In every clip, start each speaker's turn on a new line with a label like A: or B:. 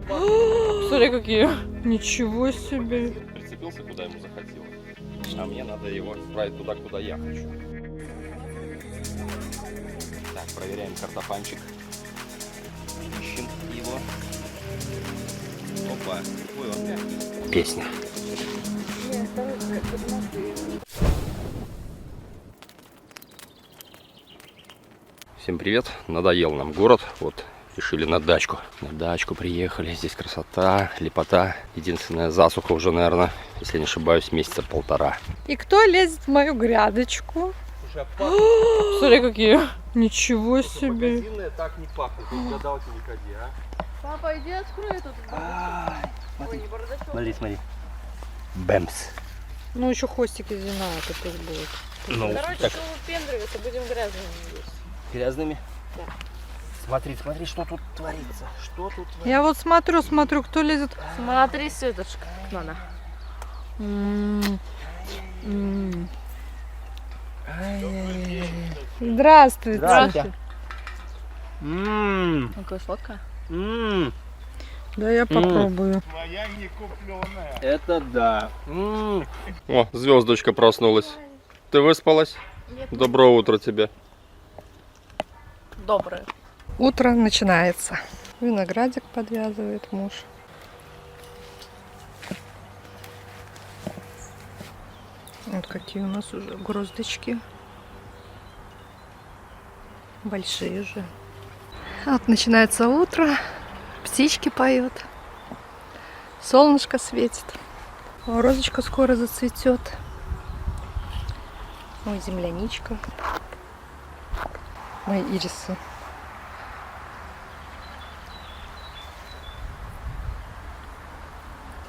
A: Смотри, какие. Ничего себе.
B: Прицепился, куда ему захотелось. А мне надо его отправить туда, куда я хочу. Так, проверяем картофанчик. Ищем его. Опа. Ой, он мягкий. Песня. Всем привет. Надоел нам город. Вот, решили на дачку. На дачку приехали. Здесь красота, лепота. Единственная засуха уже, наверное, если не ошибаюсь, месяца полтора.
A: И кто лезет в мою грядочку? Смотри, какие. Ничего себе.
B: Магазинная так не пахнет. Тут гадалки не ходи, а?
A: Папа, иди открой тут.
B: Смотри, смотри. Бэмс.
A: Ну, еще хвостик из вина теперь будет.
B: Ну,
A: Короче,
B: так.
A: что выпендриваться, будем грязными здесь.
B: Грязными?
A: Да.
B: Смотри, смотри, что тут творится. Что тут творится?
A: Я вот смотрю, кто лезет.
C: Смотри, Светочка, надо.
A: Здравствуйте.
B: Здравствуйте.
C: Какая сладкая.
A: Да, я попробую.
B: Это да. О, звездочка проснулась. Ты выспалась?
C: Нет.
B: Доброе утро тебе.
C: Доброе.
A: Утро начинается. Виноградик подвязывает муж. Вот какие у нас уже гроздочки. Большие же. Вот начинается утро. Птички поют. Солнышко светит. Розочка скоро зацветет. Ой, земляничка. Мои ирисы.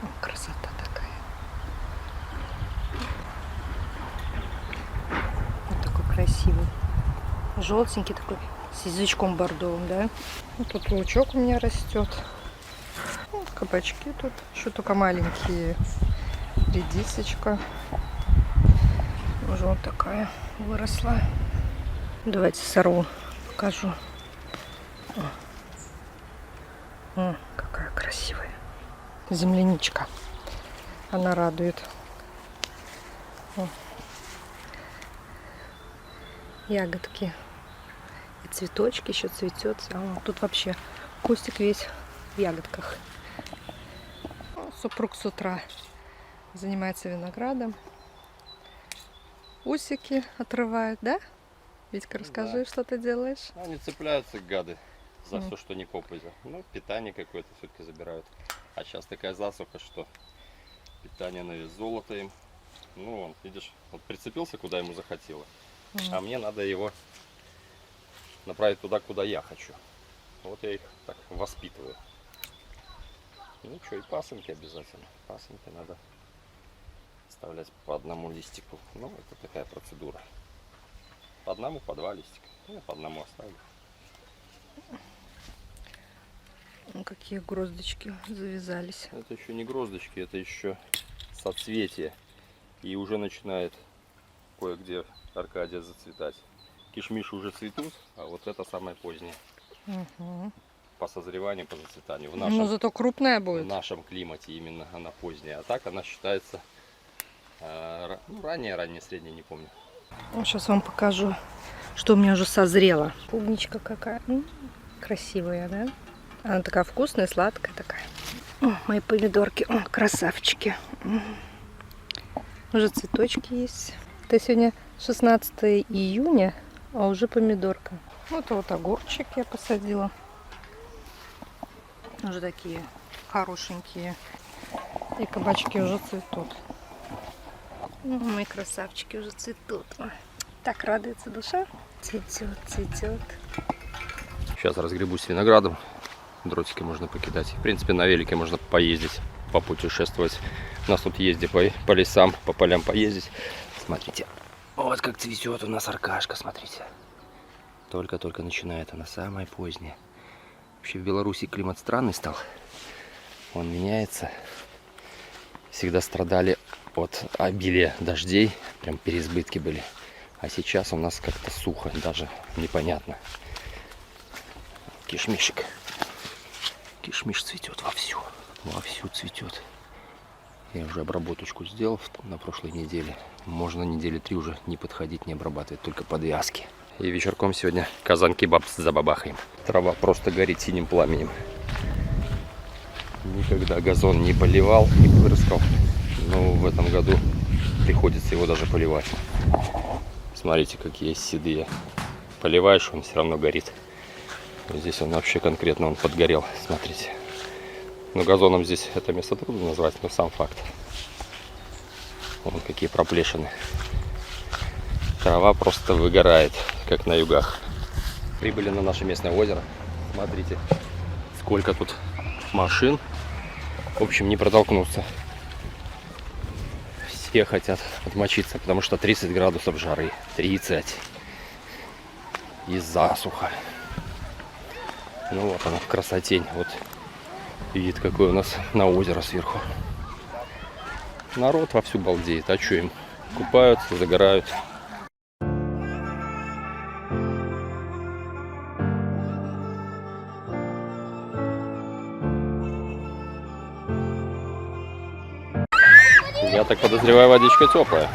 A: О, красота такая. Вот такой красивый. Желтенький такой, с язычком бордовым, да? Вот тут лучок у меня растет. Вот кабачки тут. Еще только маленькие. Редисочка. Уже вот такая выросла. Давайте сорву, покажу. О, какая красивая земляничка. Она радует. О. Ягодки и цветочки еще цветет. А вот тут вообще кустик весь в ягодках. Супруг с утра занимается виноградом. Усики отрывает, да? Витька, расскажи, что ты делаешь?
B: Они цепляются, гады, за все, что не попадет. Ну, питание какое-то все-таки забирают. А сейчас такая засуха, что питание на вес золота им. Ну, он, видишь, вот прицепился, куда ему захотелось. А мне надо его направить туда, куда я хочу. Вот я их так воспитываю. Ну что, и пасынки обязательно. Пасынки надо вставлять по одному листику. Ну, это такая процедура. По одному, по два листика. Я по одному оставлю.
A: Ну, какие гроздочки завязались.
B: Это еще не гроздочки, это еще соцветие. И уже начинает кое-где Аркадия зацветать. Кишмиш уже цветут, а вот это самое позднее.
A: Угу.
B: По созреванию, по зацветанию.
A: Ну, зато крупная
B: В
A: будет.
B: нашем климате именно она поздняя. А так она считается ранее, средняя, не помню.
A: Сейчас вам покажу, что у меня уже созрело. Клубничка какая. Красивая, да? Она такая вкусная, сладкая такая. О, мои помидорки. О, красавчики. Уже цветочки есть. Это сегодня 16 июня, а уже помидорка. Вот огурчик я посадила. Уже такие хорошенькие. И кабачки уже цветут. Мои красавчики уже цветут. Так радуется душа. Цветет, цветет.
B: Сейчас разгребусь с виноградом. Дротики можно покидать. В принципе, на велике можно поездить, попутешествовать. У нас тут езди по лесам, по полям поездить. Смотрите, вот как цветет у нас аркашка, смотрите. Только-только начинает, она самая поздняя. Вообще в Беларуси климат странный стал. Он меняется. Всегда страдали от обилия дождей, прям переизбытки были. А сейчас у нас как-то сухо, даже непонятно. Кишмишек Кишмиш цветет вовсю. Вовсю цветет. Я уже обработочку сделал на прошлой неделе. Можно недели 3 уже не подходить, не обрабатывать, только подвязки. И вечерком сегодня казан-кебаб забабахаем. Трава просто горит синим пламенем. Никогда газон не поливал, не вырастал. Но в этом году приходится его даже поливать. Смотрите, какие седые. Поливаешь, он все равно горит. Здесь он вообще конкретно подгорел. Смотрите. Ну, газоном здесь это место трудно назвать, но сам факт. Вон какие проплешины. Трава просто выгорает, как на югах. Прибыли на наше местное озеро. Смотрите, сколько тут машин. В общем, не протолкнуться. Все хотят отмочиться, потому что 30 градусов жары. 30. И засуха. Ну вот она, красотень. Вот вид какой у нас на озеро сверху. Народ вовсю балдеет. А что им? Купаются, загорают. Я так подозреваю, водичка теплая.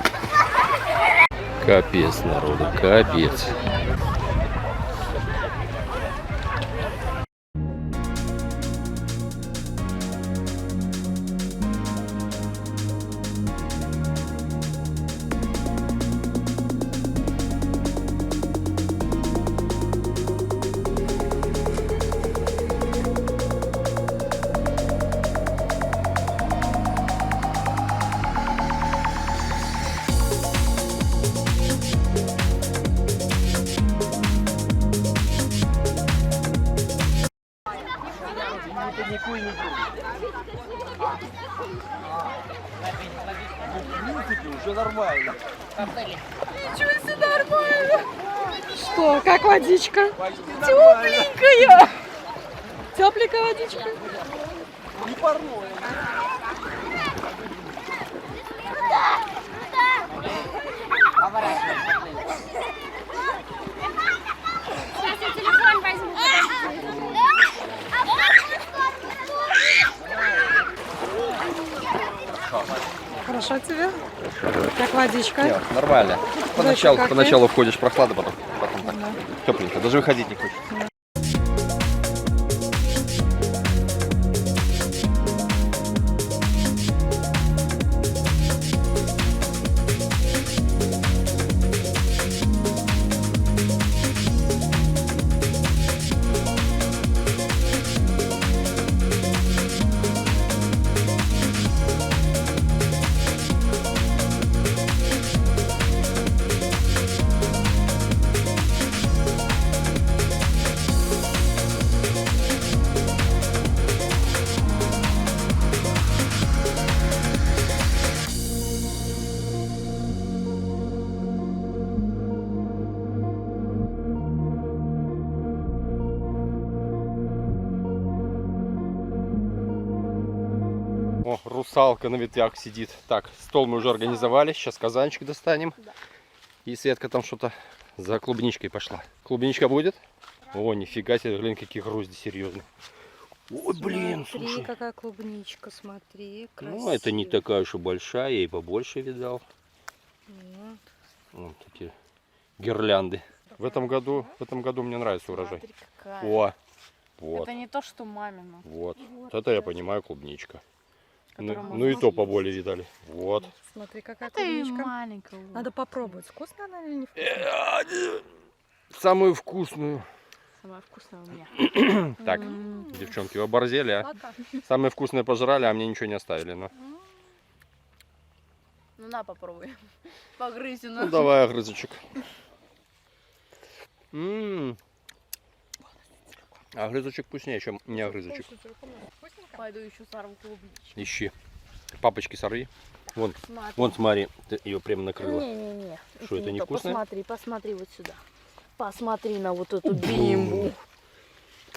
B: Капец, народу, капец.
D: Уже нормально.
A: Ничего себе, нормально. Что, как водичка?
D: Нормально.
A: Тепленькая. Тепленькая водичка.
D: Не парное.
E: Сейчас я телефон возьму.
A: Хорошо тебе? Как водичка?
B: Нет, нормально.
A: Поначалу,
B: Поначалу входишь прохлада, потом так.
A: Да.
B: Тепленько. Даже выходить не хочешь. О, русалка на ветвях сидит. Так, стол мы уже организовали. Сейчас казанчик достанем. И Светка там что-то за клубничкой пошла. Клубничка будет? О, нифига себе, блин, какие грозди серьезные. Ой, блин,
A: Смотри,
B: слушай.
A: какая клубничка, смотри.
B: Ну, это не
A: красивая.
B: такая уж и большая, я и побольше видал.
A: Вот.
B: Вот такие гирлянды. В этом году мне нравится урожай.
C: Смотри, какая.
B: О, вот,
C: Это не то, что мамина.
B: вот. Вот это я понимаю клубничка. Ну,
C: Которую
B: ну и
C: можно
B: то
C: съесть.
B: поболее видали. Вот.
A: Смотри, какая
C: Это и
A: клубничка.
C: маленькая.
A: Надо попробовать, вкусная она или не вкусная.
B: Самую вкусную.
C: Самая вкусная у меня.
B: Так, девчонки, вы оборзели, а?
A: Пока.
B: Самое вкусное пожрали, а мне ничего не оставили. Ну,
C: Ну на, попробуй. Погрызь
B: ну давай, огрызочек. Огрызочек вкуснее, чем не огрызочек.
C: Пойду еще сорву клубнички.
B: Ищи. Папочки сорви. Вон,
C: Смотри.
B: вон смотри, ты ее прям накрыла.
C: Не-не-не.
B: Что, это не
C: то.
B: вкусно?
C: Посмотри, посмотри вот сюда. Посмотри на вот эту бимбу.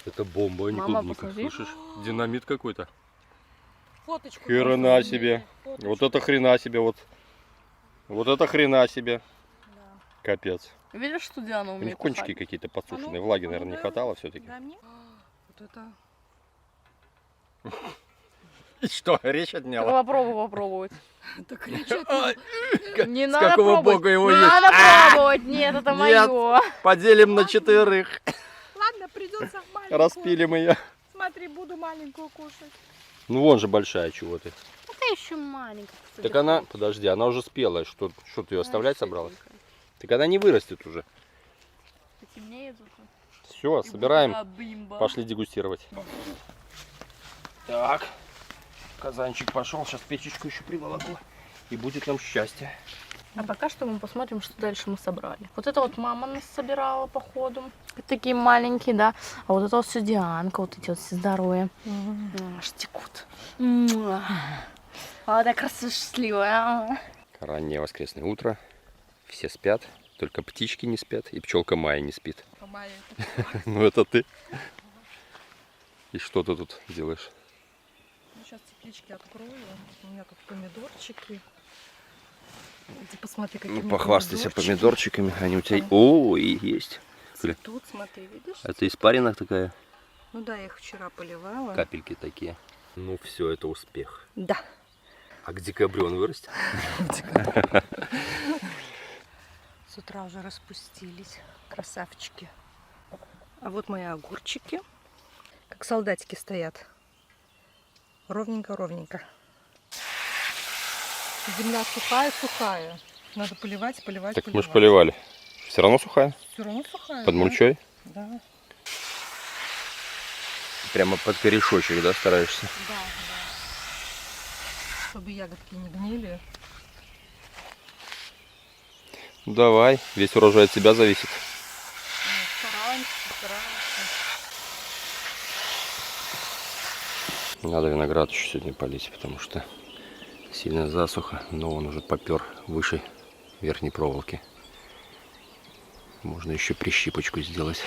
B: Это бомба, а не
C: Мама,
B: клубника.
C: посмотри.
B: Слышишь? Динамит какой-то.
A: Фоточку.
B: Хрена себе. Вот это хрена себе. Вот это хрена себе. Капец.
C: Видишь, что Диана
B: У них
C: умеет
B: кончики
C: кусать?
B: какие-то подсушенные. Влаги, наверное, не хватало все-таки.
A: Дай мне. Вот это
B: Что, речь отняла?
C: Попробовать.
A: Так кричат.
C: Не
B: С
C: надо
B: какого
C: пробовать.
B: бога его
C: Не
B: есть?
C: надо пробовать. Нет, это
B: Нет.
C: мое.
B: Поделим на 4.
A: Ладно, придется маленькую.
B: Распилим ее.
A: Смотри, буду маленькую кушать.
B: Ну вон же большая, чего ты.
C: Это еще маленькая. кстати.
B: Так она, подожди, она уже спелая. Что ты ее оставлять собралась? Так она не вырастет уже.
C: Потемнеет уже.
B: Все, собираем.
C: Бимба.
B: Пошли дегустировать. Так, казанчик пошел. Сейчас печечку еще приволоку. И будет нам счастье.
C: А пока что мы посмотрим, что дальше мы собрали. Вот это вот мама нас собирала по ходу. Такие маленькие, да. А вот это вот все Дианка, вот эти вот все здоровые. Аж текут. А такая счастливая.
B: Раннее воскресное утро. Все спят. Только птички не спят. И пчелка Майя не спит. Ну это ты. И что ты тут делаешь?
A: Сейчас теплички открою. У меня тут помидорчики. Иди посмотри, какие у меня
B: Похвастайся
A: помидорчики.
B: помидорчиками. Они у тебя... О, и есть.
A: Тут, смотри, видишь?
B: Это испарина такая.
A: Ну да, я их вчера поливала.
B: Капельки такие. Ну все, это успех.
A: Да.
B: А к декабрю он вырастет?
A: С утра уже распустились. Красавчики. А вот мои огурчики. Как солдатики стоят. Ровненько-ровненько. Земля сухая-сухая. Надо поливать, поливать,
B: Так
A: поливать.
B: мы же поливали. Все равно сухая?
A: Все равно сухая.
B: Под
A: да?
B: мульчой?
A: Да.
B: Прямо под корешочек, да, стараешься?
A: Да. Чтобы ягодки не гнили.
B: Давай, весь урожай от тебя зависит.
A: Стараемся.
B: Надо виноград еще сегодня полить, потому что сильная засуха, но он уже попер выше верхней проволоки. Можно еще прищипочку сделать.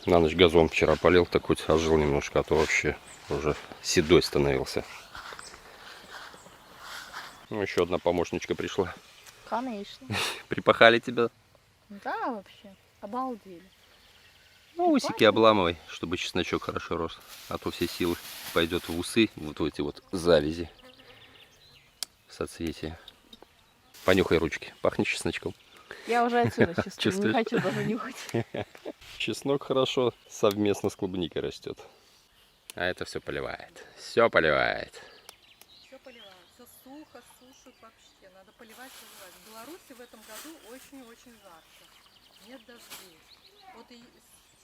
B: На ночь газон вчера полил, так хоть ожил немножко, а то вообще уже седой становился. Ну, еще одна помощничка пришла.
C: Конечно.
B: Припахали тебя.
C: Да, вообще. Обалдели.
B: Ну, усики обламывай, чтобы чесночок хорошо рос. А то все силы пойдет в усы, вот в эти вот завязи. Соцветия. Понюхай ручки. Пахнет чесночком.
C: Я уже отсюда чувствую. Не
B: Чувствуешь?
C: хочу даже нюхать.
B: Чеснок хорошо совместно с клубникой растет. А это все поливает. Все поливает.
A: Все поливаем. Все сухо, сушит вообще. Надо поливать. В Беларуси в этом году очень-очень жарко. Нет дождей. Вот и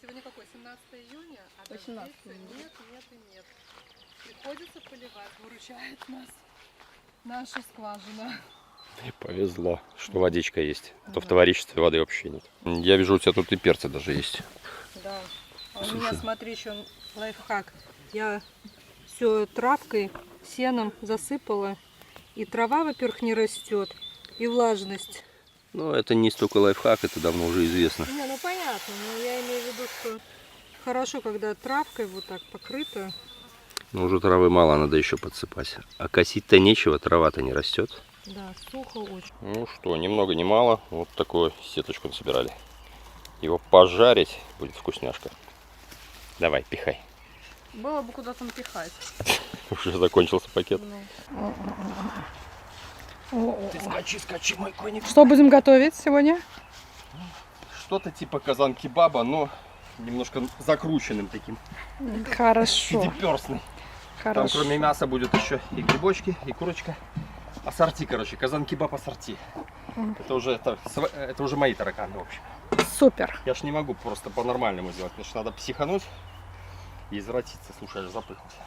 A: сегодня какой? 17 июня? А
C: 18
A: дождей нет. Приходится поливать. Выручает нас наша скважина.
B: И повезло, что водичка есть. А то в товариществе воды вообще нет. Я вижу, у тебя тут и перцы даже есть.
A: Да. А у меня, смотри, еще лайфхак. Я все травкой, сеном засыпала. И трава, во-первых, не растет, и влажность.
B: Ну, это не столько лайфхак, это давно уже известно.
A: Не, ну понятно, но я имею в виду, что хорошо, когда травкой вот так покрыто.
B: Но уже травы мало, надо еще подсыпать. А косить-то нечего, трава-то не растет.
A: Да, сухо очень.
B: Ну что, ни много ни мало, вот такую сеточку насобирали. Его пожарить, будет вкусняшка. Давай, пихай.
C: Было бы куда там пихать.
B: Уже закончился пакет.
A: Ты
B: скачи, мой коник.
A: Что будем готовить сегодня?
B: Что-то типа казан-кебаба, но немножко закрученным таким.
A: Хорошо.
B: Пятиперстный. Там
A: Хорошо.
B: кроме мяса будет еще и грибочки, и курочка. Ассорти, короче, казан-кебаб ассорти. Это уже мои тараканы, в общем.
A: Супер.
B: Я ж не могу просто по-нормальному сделать, потому что надо психануть и извратиться. Слушай, я же запыхался.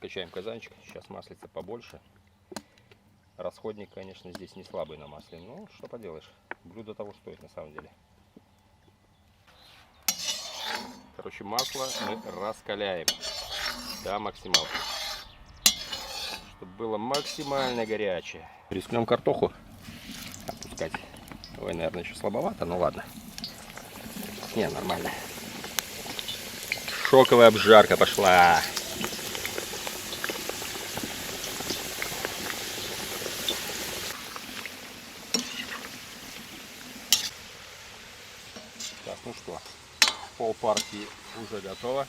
B: Включаем казанчик. Сейчас маслица побольше. Расходник, конечно, здесь не слабый на масле. Но что поделаешь. Блюдо того стоит на самом деле. Короче, масло мы раскаляем до максималки. Чтобы было максимально горячее. Рискнем картоху опускать. Ой, наверное, еще слабовато, но ладно. Не, нормально. Шоковая обжарка пошла. Так, ну что, пол партии уже готово.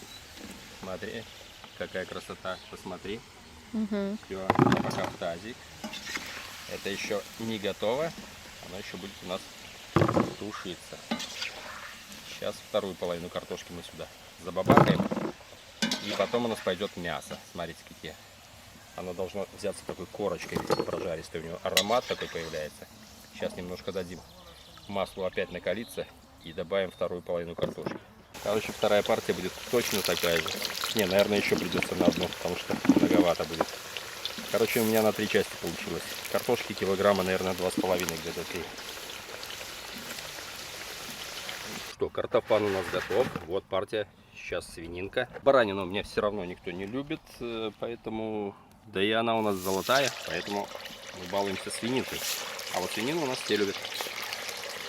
B: Смотри, какая красота. Посмотри. Все, пока в тазик. Это еще не готово. Оно еще будет у нас тушиться. Сейчас вторую половину картошки мы сюда забабахаем. И потом у нас пойдет мясо. Смотрите, какие. Оно должно взяться такой корочкой прожаристой. У него аромат такой появляется. Сейчас немножко дадим маслу опять накалиться. И добавим вторую половину картошки. Короче, вторая партия будет точно такая же. Не, наверное, еще придется на одну, потому что многовато будет. Короче, у меня на 3 части получилось. Картошки килограмма, наверное, 2,5 где-то 3. Что, картофан у нас готов. Вот партия. Сейчас свининка. Баранину у меня все равно никто не любит, поэтому... Да и она у нас золотая, поэтому мы балуемся свининкой. А вот свинину у нас все любят.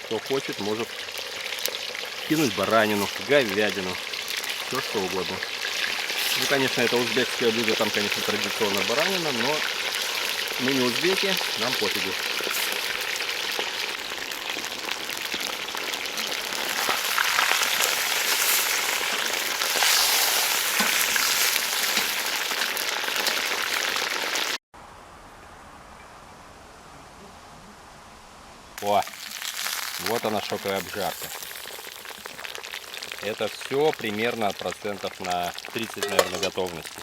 B: Кто хочет, может кинуть баранину, говядину, все что угодно. Ну, конечно, это узбекское блюдо, там, конечно, традиционно баранина, но мы не узбеки, нам пофигу. О, вот она, шоковая обжарка. Это все примерно процентов на 30, наверное, готовности.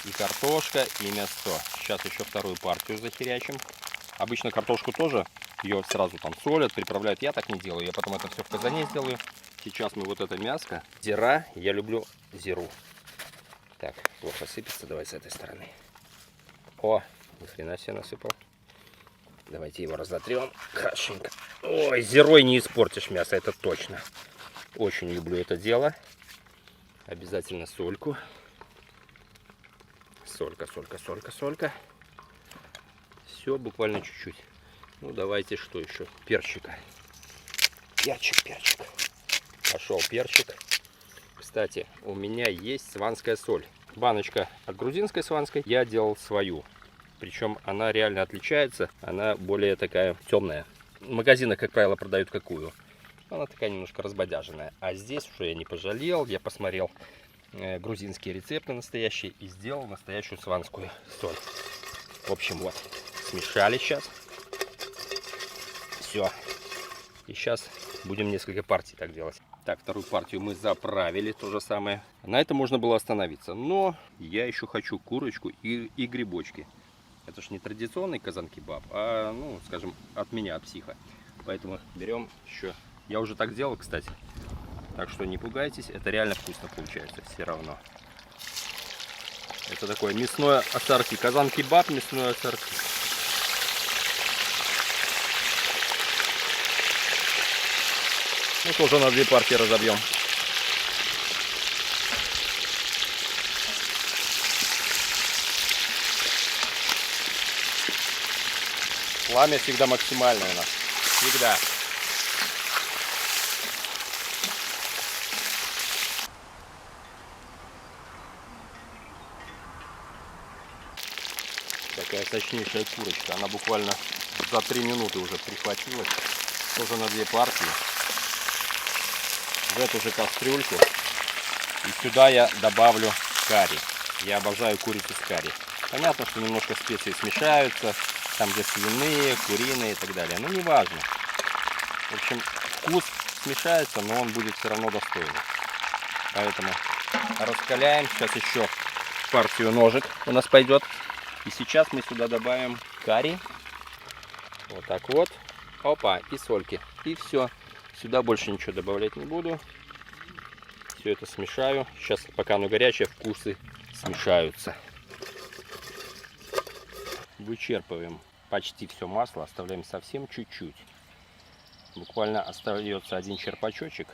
B: И картошка, и мясо. Сейчас еще вторую партию захерячим. Обычно картошку тоже, ее сразу там солят, приправляют. Я так не делаю, я потом это все в казане сделаю. Сейчас мы вот это мяско. Зира, я люблю зиру. Так, плохо сыпется, давай с этой стороны. О, ни хрена себе насыпал. Давайте его разотрем хорошенько. Ой, зирой не испортишь мясо, это точно. Очень люблю это дело. Обязательно сольку. Солька, солька, солька, солька. Все, буквально чуть-чуть. Ну, давайте что еще? Перчика. Перчик, перчик. Пошел перчик. Кстати, у меня есть сванская соль. Баночка от грузинской сванской. Я делал свою. Причем она реально отличается. Она более такая темная. В магазинах, как правило, продают какую. Она такая немножко разбодяженная. А здесь уже я не пожалел. Я посмотрел грузинские рецепты настоящие. И сделал настоящую сванскую соль. В общем, вот. Смешали сейчас. Все. И сейчас будем несколько партий так делать. Так, вторую партию мы заправили. То же самое. На этом можно было остановиться. Но я еще хочу курочку и грибочки. Это ж не традиционный казан-кебаб, а, ну, скажем, от меня, от психа. Поэтому берем еще... Я уже так делал, кстати. Так что не пугайтесь, это реально вкусно получается все равно. Это такое мясное ассорти. Казан-кебаб, мясное ассорти. Ну, тоже на 2 партии разобьем. Пламя всегда максимальное у нас. Всегда. Такая сочнейшая курочка. Она буквально за 3 минуты уже прихватилась. Тоже на 2 партии. В эту же кастрюльку. И сюда я добавлю карри. Я обожаю курицу с карри. Понятно, что немножко специи смешаются. Там где свиные, куриные и так далее. Но не важно. В общем, вкус смешается, но он будет все равно достойный. Поэтому раскаляем. Сейчас еще партию ножек у нас пойдет. И сейчас мы сюда добавим карри. Вот так вот. Опа, и сольки. И все. Сюда больше ничего добавлять не буду. Все это смешаю. Сейчас, пока оно горячее, вкусы смешаются. Вычерпываем почти все масло, оставляем совсем чуть-чуть. Буквально остается один черпачочек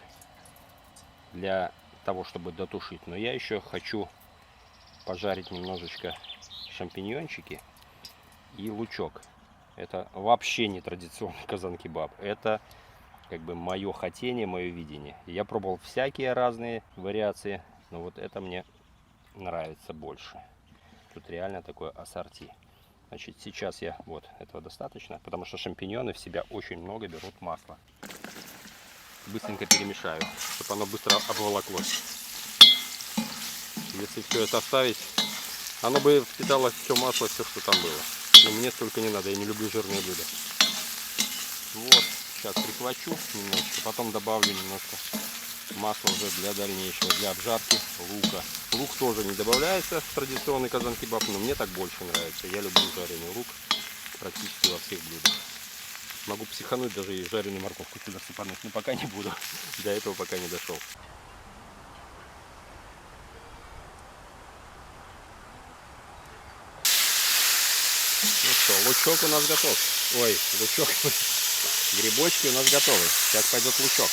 B: для того, чтобы дотушить. Но я еще хочу пожарить немножечко шампиньончики и лучок. Это вообще не традиционный казан-кебаб. Это как бы мое хотение, мое видение. Я пробовал всякие разные вариации, но вот это мне нравится больше. Тут реально такое ассорти. Значит, сейчас я, вот, этого достаточно, потому что шампиньоны в себя очень много берут масла. Быстренько перемешаю, чтобы оно быстро обволоклось. Если все это оставить, оно бы впитало все масло, все, что там было. Но мне столько не надо, я не люблю жирные блюда. Вот, сейчас прихвачу немножко, потом добавлю немножко масла уже для дальнейшего, для обжарки лука. Лук тоже не добавляется в традиционный казан-кебаб, но мне так больше нравится. Я люблю жареный лук практически во всех блюдах. Могу психануть, даже и жареную морковку сюда сыпануть, но пока не буду. До этого пока не дошел. Ну что, лучок у нас готов. Ой, лучок. Грибочки у нас готовы. Сейчас пойдет лучок.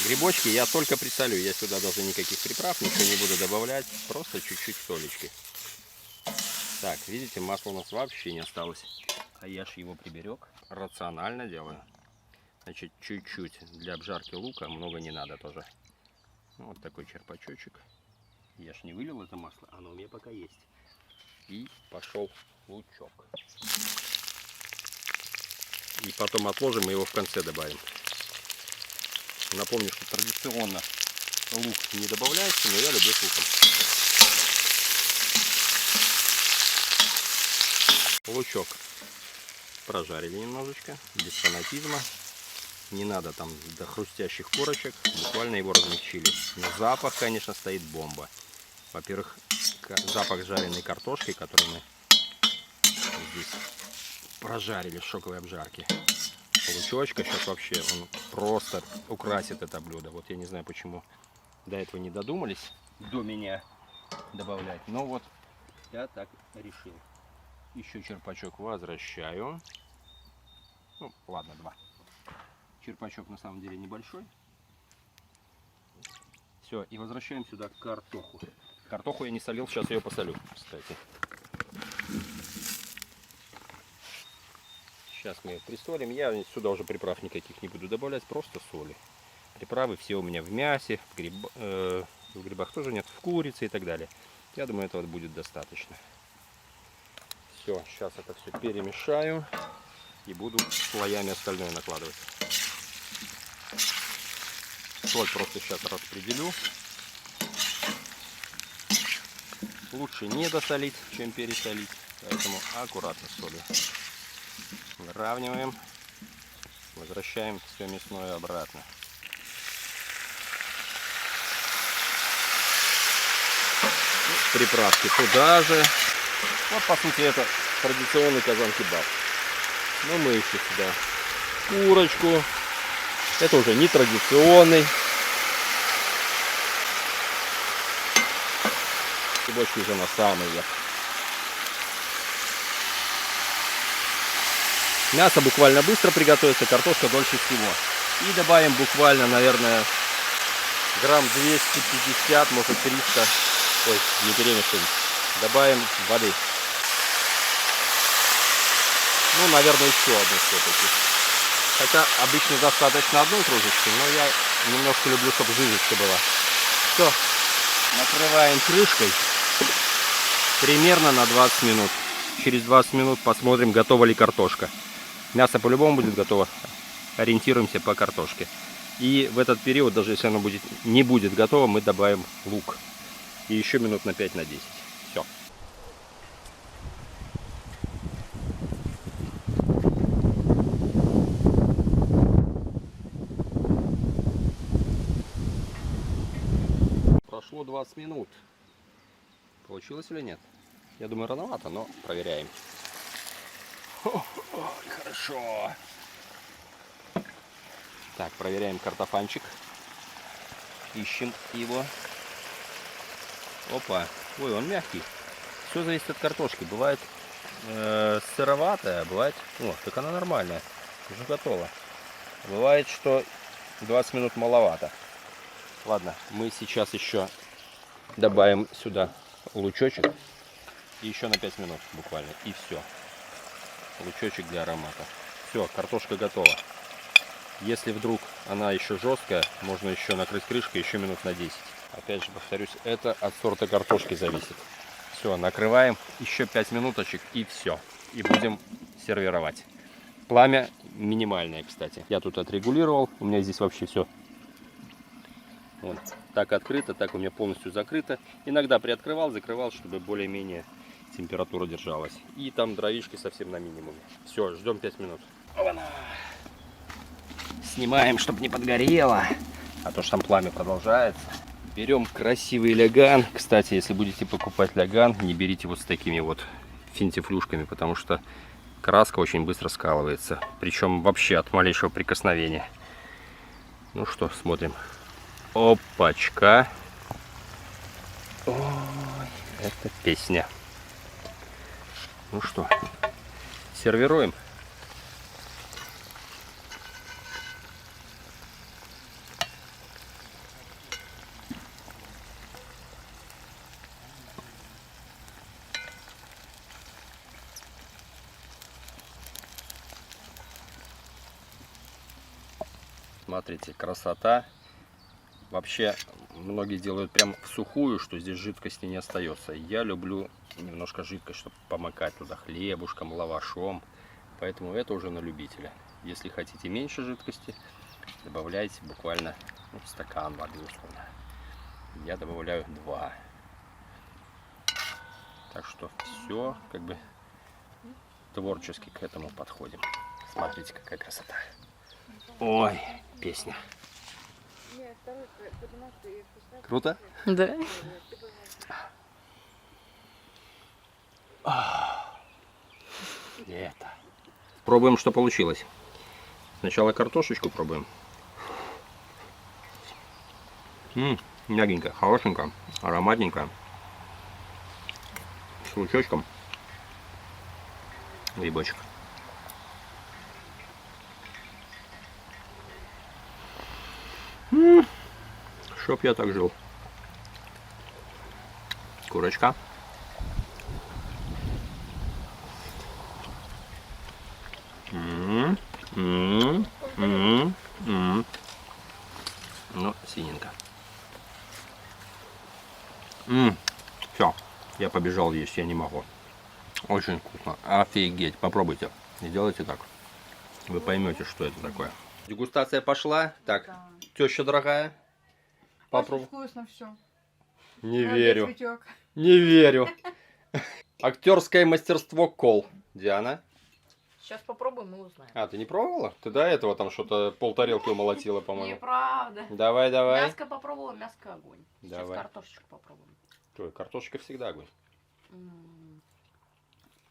B: Грибочки я только присолю. Я сюда даже никаких приправ, ничего не буду добавлять. Просто чуть-чуть солечки. Так, видите, масла у нас вообще не осталось. А я ж его приберег. Рационально делаю. Значит, чуть-чуть для обжарки лука. Много не надо тоже. Вот такой черпачочек. Я ж не вылил это масло. Оно у меня пока есть. И пошел лучок. И потом отложим, мы его в конце добавим. Напомню, что традиционно лук не добавляется, но я люблю с луком. Лучок прожарили немножечко, без фанатизма. Не надо там до хрустящих корочек, буквально его размягчили. Но запах, конечно, стоит бомба. Во-первых, запах жареной картошки, которую мы здесь прожарили в шоковой обжарке. Лучочка сейчас вообще он просто украсит это блюдо. Вот я не знаю, почему до этого не додумались до меня добавлять. Но вот я так решил. Еще черпачок возвращаю. Ну, ладно, 2. Черпачок на самом деле небольшой. Все, и возвращаем сюда картоху. Картоху я не солил, сейчас ее посолю, кстати. Сейчас мы ее присолим. Я сюда уже приправ никаких не буду добавлять, просто соли. Приправы все у меня в мясе, в грибах тоже нет, в курице и так далее. Я думаю, этого будет достаточно. Все, сейчас это все перемешаю и буду слоями остальное накладывать. Соль просто сейчас распределю. Лучше не досолить, чем пересолить, поэтому аккуратно с солью. Выравниваем, возвращаем все мясное обратно. Приправки туда же. Вот по сути это традиционный казан-кебаб. Но мы еще сюда курочку. Это уже не традиционный. Грибочки уже на самый верх. Мясо буквально быстро приготовится, картошка дольше всего. И добавим буквально, наверное, грамм 250, может 300. Ой, не перемешиваем. Добавим воды. Ну, наверное, еще одну все-таки. Хотя обычно достаточно одной кружечки, но я немножко люблю, чтобы жижечка была. Все. Накрываем крышкой примерно на 20 минут. Через 20 минут посмотрим, готова ли картошка. Мясо по-любому будет готово. Ориентируемся по картошке. И в этот период, даже если оно не будет готово, мы добавим лук. И еще минут на 5 на 10. Все. Прошло 20 минут. Получилось или нет? Я думаю, рановато, но проверяем. Ой, хорошо. Так, проверяем картофанчик. Ищем его. Опа. Ой, он мягкий. Все зависит от картошки. Бывает сыроватая, бывает... О, так она нормальная. Уже готова. Бывает, что 20 минут маловато. Ладно, мы сейчас еще добавим сюда лучочек. И еще на 5 минут буквально. И все. Лучочек для аромата. Все, картошка готова. Если вдруг она еще жесткая, можно еще накрыть крышкой еще минут на 10. Опять же повторюсь, это от сорта картошки зависит. Все, накрываем еще 5 минуточек и все. И будем сервировать. Пламя минимальное, кстати. Я тут отрегулировал. У меня здесь вообще все вот так открыто, так у меня полностью закрыто. Иногда приоткрывал, закрывал, чтобы более-менее температура держалась. И там дровишки совсем на минимуме. Все, ждем 5 минут. Опа-на. Снимаем, чтобы не подгорело. А то что там пламя продолжается. Берем красивый ляган. Кстати, если будете покупать ляган, не берите вот с такими вот финтифлюшками, потому что краска очень быстро скалывается. Причем вообще от малейшего прикосновения. Ну что, смотрим. Опачка. Ой, это песня. Ну что, сервируем. Смотрите, красота. Вообще, многие делают прям в сухую, что здесь жидкости не остается. Я люблю немножко жидкость, чтобы помакать туда хлебушком, лавашом. Поэтому это уже на любителя. Если хотите меньше жидкости, добавляйте буквально стакан воды условно. Я добавляю 2. Так что все как бы творчески к этому подходим. Смотрите, какая красота. Ой, песня. Круто?
C: Да.
B: Это. Пробуем, что получилось. Сначала картошечку пробуем. Мягенько, хорошенько, ароматненько. С лучочком. Грибочек. Чтоб я так жил. Курочка. Ну, свининка. Все, я побежал есть, я не могу. Очень вкусно. Офигеть. Попробуйте. Сделайте так. Вы поймете, что это такое. Дегустация пошла. Так, теща дорогая. Попробуй.
A: Вкусно все.
B: Не верю. Не верю. Актерское мастерство Кол. Диана.
C: Сейчас попробуем и узнаем.
B: А, ты не пробовала? Ты до этого там что-то полтарелки умолотила, по-моему.
C: Неправда.
B: Давай, давай.
C: Мяско попробовала, мяско огонь. Сейчас
B: Давай.
C: картошечку попробуем.
B: Ой, картошечка всегда огонь.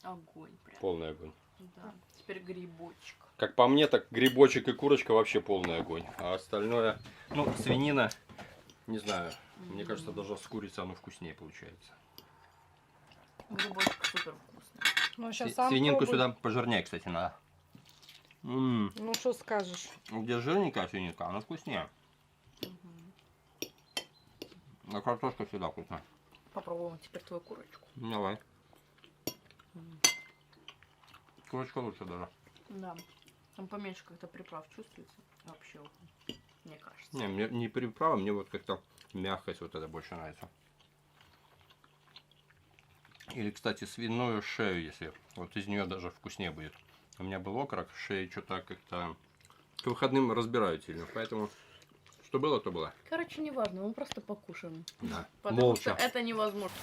C: Огонь прям.
B: Полный огонь.
C: Да. Теперь грибочек.
B: Как по мне, так грибочек и курочка вообще полный огонь. А остальное, ну, свинина, не знаю. Мне кажется, даже с курицей оно вкуснее получается.
C: Грибочек супер вкусный.
A: Ну, сейчас сам
B: Свининку
A: пробуй.
B: сюда пожирнее, кстати, надо.
A: Ну, что скажешь?
B: Где жирненькая свининка, она вкуснее. А картошка всегда вкусная.
C: Попробуем теперь твою курочку.
B: Давай. Курочка лучше даже.
C: Да. Там поменьше как-то приправ чувствуется. Вообще, мне кажется.
B: Не, мне не приправа, мне вот как-то мягкость вот это больше нравится. Или, кстати, свиную шею, если вот из нее даже вкуснее будет. У меня был окорок, шеи что-то как-то к выходным разбирают сильно, поэтому что было, то было.
C: Короче, неважно, мы просто покушаем.
B: Да.
C: Потому
B: Молча.
C: что это невозможно.